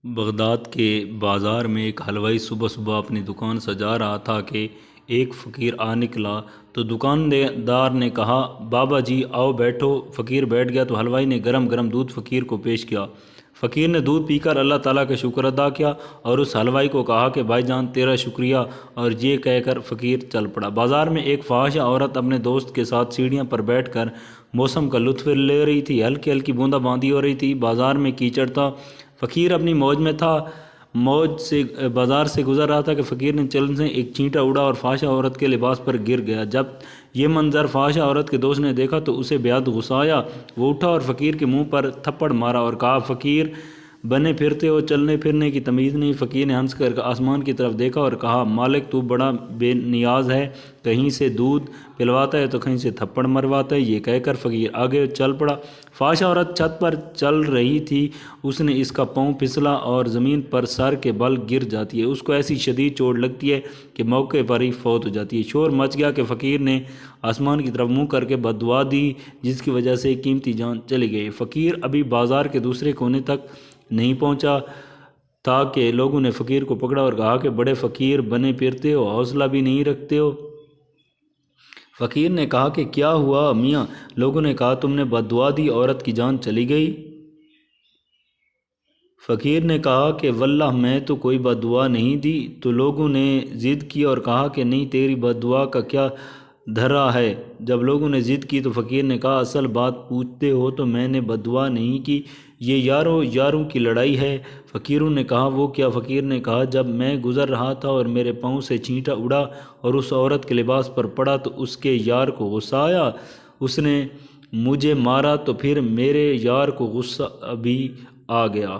Baghdad کے بازار میں ایک حلوائی صبح صبح اپنی دکان سجا رہا تھا کہ ایک فقیر آ نکلا تو دکاندار نے کہا، بابا جی آؤ بیٹھو۔ فقیر بیٹھ گیا تو حلوائی نے گرم گرم دودھ فقیر کو پیش کیا۔ فقیر نے دودھ پی کر اللہ تعالیٰ کا شکر ادا کیا اور اس حلوائی کو کہا کہ بھائی جان تیرا شکریہ، اور یہ کہہ کر فقیر چل پڑا۔ بازار میں ایک فحاشہ عورت اپنے دوست کے ساتھ سیڑھیاں پر بیٹھ کر موسم کا لطف لے رہی تھی۔ ہلکی ہلکی بوندا باندی ہو رہی تھی، بازار میں کیچڑ تھا۔ فقیر اپنی موج میں تھا، موج سے بازار سے گزر رہا تھا کہ فقیر نے چلن سے ایک چینٹا اڑا اور فحاشہ عورت کے لباس پر گر گیا۔ جب یہ منظر فحاشہ عورت کے دوست نے دیکھا تو اسے بےحد غصہ آیا۔ وہ اٹھا اور فقیر کے منہ پر تھپڑ مارا اور کہا، فقیر بنے پھرتے ہو، چلنے پھرنے کی تمیز نہیں۔ فقیر نے ہنس کر آسمان کی طرف دیکھا اور کہا، مالک تو بڑا بے نیاز ہے، کہیں سے دودھ پلواتا ہے تو کہیں سے تھپڑ مرواتا ہے۔ یہ کہہ کر فقیر آگے چل پڑا۔ فحاشہ عورت چھت پر چل رہی تھی، اس نے اس کا پاؤں پھسلا اور زمین پر سر کے بل گر جاتی ہے۔ اس کو ایسی شدید چوٹ لگتی ہے کہ موقع پر ہی فوت ہو جاتی ہے۔ شور مچ گیا کہ فقیر نے آسمان کی طرف منہ کر کے بد دعا دی، جس کی وجہ سے قیمتی جان چلی گئی۔ فقیر ابھی بازار کے دوسرے کونے تک نہیں پہنچا تھا کہ لوگوں نے فقیر کو پکڑا اور کہا کہ بڑے فقیر بنے پھرتے ہو، حوصلہ بھی نہیں رکھتے ہو۔ فقیر نے کہا کہ کیا ہوا میاں؟ لوگوں نے کہا تم نے بد دعا دی، عورت کی جان چلی گئی۔ فقیر نے کہا کہ واللہ میں تو کوئی بد دعا نہیں دی۔ تو لوگوں نے ضد کی اور کہا کہ نہیں، تیری بد دعا کا کیا دھرا ہے؟ جب لوگوں نے ضد کی تو فقیر نے کہا، اصل بات پوچھتے ہو تو میں نے بد دعا نہیں کی، یہ یاروں کی لڑائی ہے۔ فقیروں نے کہا وہ کیا؟ فقیر نے کہا جب میں گزر رہا تھا اور میرے پاؤں سے چینٹا اڑا اور اس عورت کے لباس پر پڑا تو اس کے یار کو غصہ آیا، اس نے مجھے مارا، تو پھر میرے یار کو غصہ بھی آ گیا۔